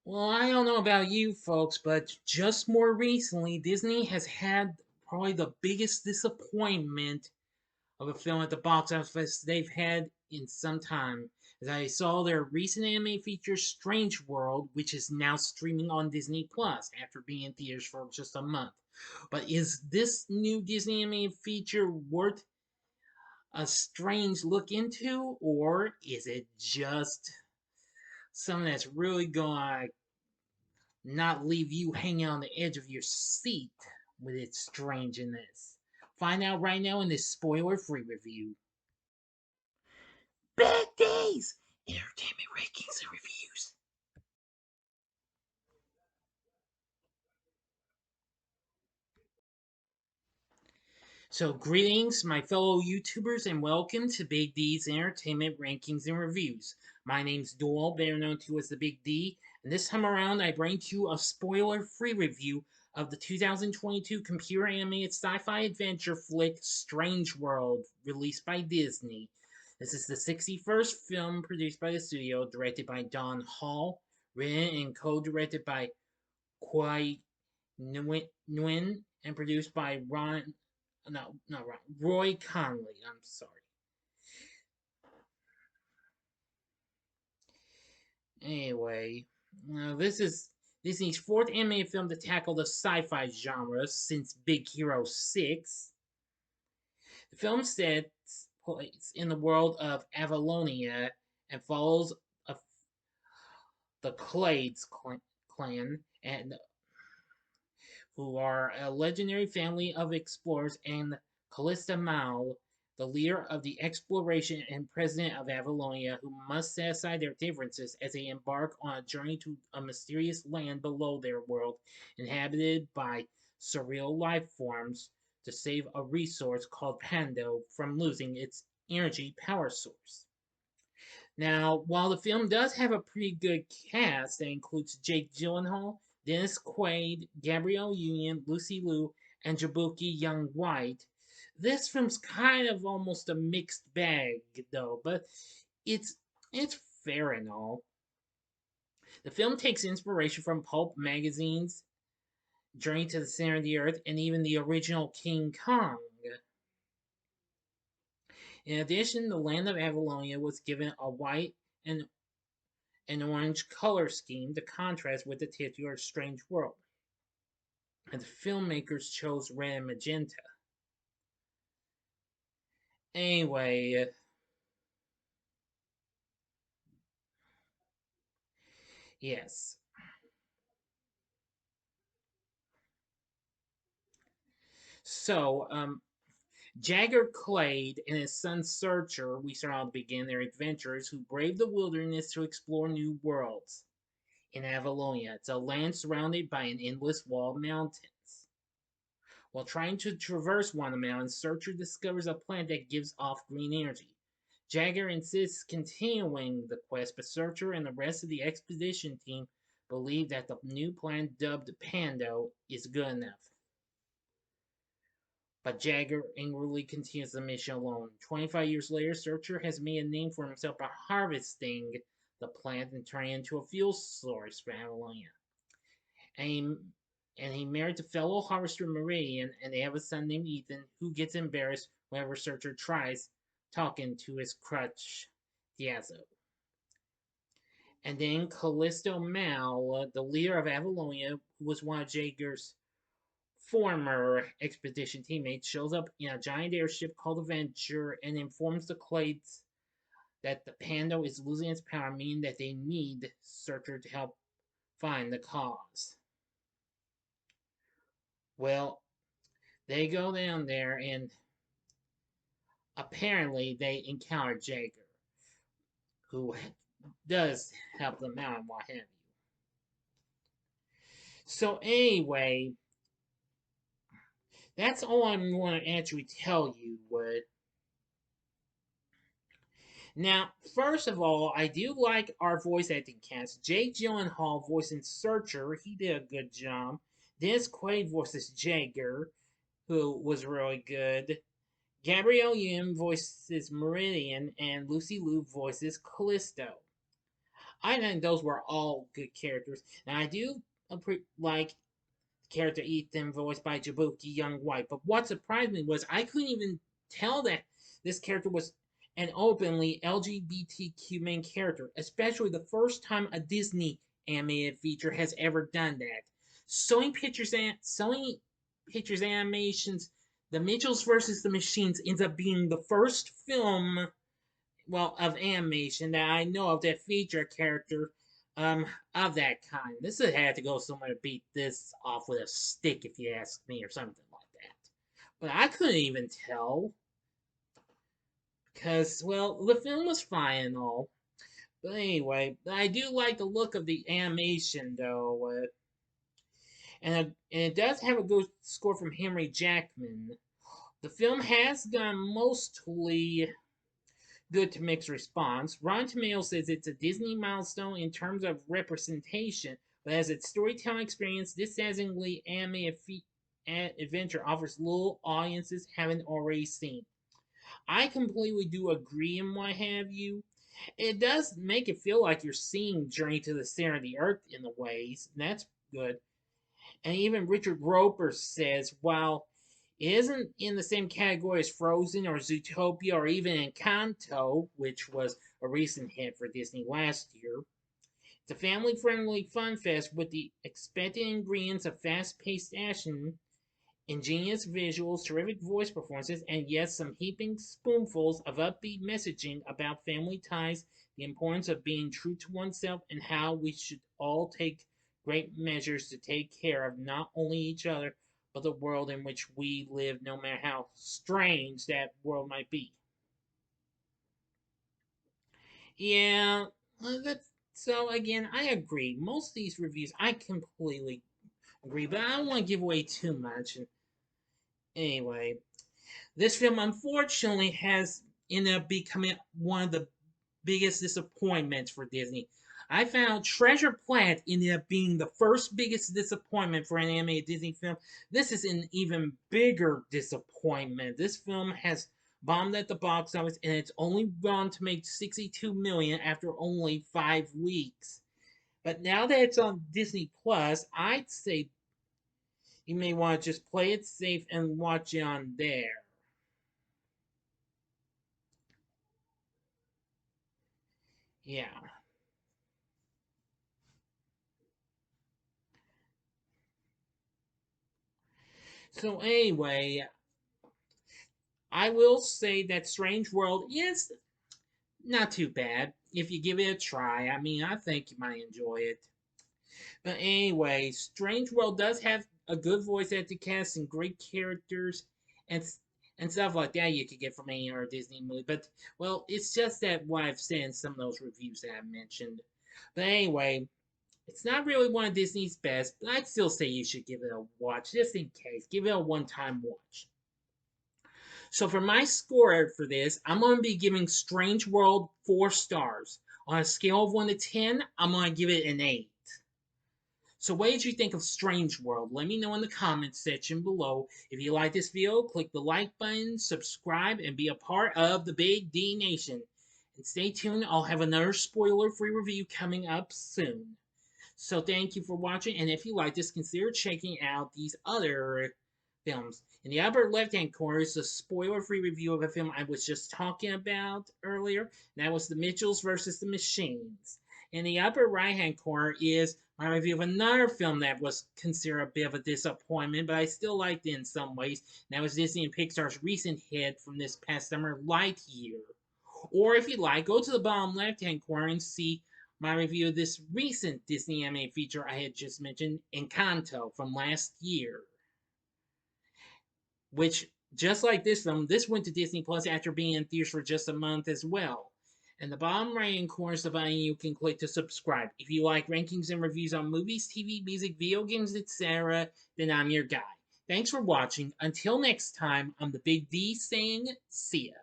Well, I don't know about you folks, but just more recently, Disney has had probably the biggest disappointment of a film at the box office they've had in some time. As I saw their recent anime feature, Strange World, which is now streaming on Disney Plus after being in theaters for just a month. But is this new Disney anime feature worth a strange look into, or is it just something that's really gonna not leave you hanging on the edge of your seat with its strangeness? Find out right now in this spoiler free review. Bad Days! Entertainment rankings and reviews. So, greetings, my fellow YouTubers, and welcome to Big D's Entertainment Rankings and Reviews. My name's Doyle, better known to as the Big D, and this time around I bring to you a spoiler free review of the 2022 computer animated sci fi adventure flick Strange World, released by Disney. This is the 61st film produced by the studio, directed by Don Hall, written and co directed by Quaid Nguyen, and produced by Roy Conley. I'm sorry. Anyway, this is Disney's fourth animated film to tackle the sci-fi genre since Big Hero 6. The film sets place in the world of Avalonia and follows a, the Clades clan, and who are a legendary family of explorers, and Callista Mal, the leader of the exploration and president of Avalonia, who must set aside their differences as they embark on a journey to a mysterious land below their world, inhabited by surreal life forms, to save a resource called Pando from losing its energy power source. Now, while the film does have a pretty good cast that includes Jake Gyllenhaal, Dennis Quaid, Gabrielle Union, Lucy Liu, and Jaboukie Young-White, this film's kind of almost a mixed bag, though, but it's it's fair and all. The film takes inspiration from pulp magazines, Journey to the Center of the Earth, and even the original King Kong. In addition, the land of Avalonia was given a white and an orange color scheme to contrast with the titular Strange World, and the filmmakers chose red and magenta. Anyway, yes. So, Jagger Clade and his son Searcher, we start out to begin their adventures, who brave the wilderness to explore new worlds in Avalonia. It's a land surrounded by an endless wall of mountains. While trying to traverse one of the mountains, Searcher discovers a plant that gives off green energy. Jagger insists continuing the quest, but Searcher and the rest of the expedition team believe that the new plant dubbed Pando is good enough. But Jagger angrily continues the mission alone. 25 years later, Searcher has made a name for himself by harvesting the plant and turning it into a fuel source for Avalonia. And he, and he married to fellow harvester Meridian, and they have a son named Ethan, who gets embarrassed whenever Searcher tries talking to his crutch, Diazo. And then Callisto Mal, the leader of Avalonia, who was one of Jager's former expedition teammates, shows up in a giant airship called Adventure and informs the Clades that the Pando is losing its power, meaning that they need Searcher to help find the cause. Well, they go down there and apparently they encounter Jager, who does help them out and what have you. So anyway, that's all I'm going to actually tell you, Wood. Now, first of all, I do like our voice acting cast. Jake Gyllenhaal voicing Searcher, he did a good job. Dennis Quaid voices Jager, who was really good. Gabrielle Union voices Meridian, and Lucy Liu voices Callisto. I think those were all good characters, and I do like character Ethan, voiced by Jaboukie Young-White. But what surprised me was I couldn't even tell that this character was an openly LGBTQ main character, especially the first time a Disney animated feature has ever done that. Sony Pictures Animations, The Mitchells versus the Machines ends up being the first film, well, of animation that I know of that feature a character um of that kind. This would have to go somewhere to beat this off with a stick, if you ask me, or something like that. But I couldn't even tell because, well, the film was fine and all. But anyway, I do like the look of the animation though, and it does have a good score from Henry Jackman. The film has gone mostly good to mixed response. Rotten Tomatoes says it's a Disney milestone in terms of representation, but as its storytelling experience, this dazzlingly animated adventure offers little audiences haven't already seen. I completely do agree and what have you. It does make it feel like you're seeing Journey to the Center of the Earth in the ways, and that's good. And even Richard Roper says, while it isn't in the same category as Frozen or Zootopia or even Encanto, which was a recent hit for Disney last year, it's a family friendly fun fest with the expected ingredients of fast paced action, ingenious visuals, terrific voice performances, and yes, some heaping spoonfuls of upbeat messaging about family ties, the importance of being true to oneself, and how we should all take great measures to take care of not only each other, but the world in which we live, no matter how strange that world might be. Yeah, so again, I agree. Most of these reviews, I completely agree, but I don't want to give away too much. And anyway, this film unfortunately has ended up becoming one of the biggest disappointments for Disney. I found Treasure Planet ended up being the first biggest disappointment for an animated Disney film. This is an even bigger disappointment. This film has bombed at the box office and it's only gone to make 62 million after only 5 weeks. But now that it's on Disney Plus, I'd say you may want to just play it safe and watch it on there. Yeah. So anyway, I will say that Strange World is not too bad if you give it a try. I mean, I think you might enjoy it. But anyway, Strange World does have a good voice acting cast and great characters and and stuff like that you could get from any other Disney movie. But well, it's just that what I've said in some of those reviews that I mentioned. But anyway, it's not really one of Disney's best, but I'd still say you should give it a watch just in case. Give it a one-time watch. So for my score for this, I'm going to be giving Strange World 4 stars. On a scale of 1 to 10, I'm going to give it an 8. So what did you think of Strange World? Let me know in the comments section below. If you like this video, click the like button, subscribe, and be a part of the Big D Nation. And stay tuned, I'll have another spoiler-free review coming up soon. So thank you for watching, and if you like this, consider checking out these other films. In the upper left-hand corner is a spoiler-free review of a film I was just talking about earlier. And that was The Mitchells versus the Machines. In the upper right-hand corner is my review of another film that was considered a bit of a disappointment, but I still liked it in some ways. And that was Disney and Pixar's recent hit from this past summer, Lightyear. Or if you like, go to the bottom left-hand corner and see my review of this recent Disney animated feature I had just mentioned, Encanto, from last year. Which, just like this film, this went to Disney Plus after being in theaters for just a month as well. And the bottom right hand corner is the button you can click to subscribe. If you like rankings and reviews on movies, TV, music, video games, etc., then I'm your guy. Thanks for watching. Until next time, I'm the Big D saying, see ya.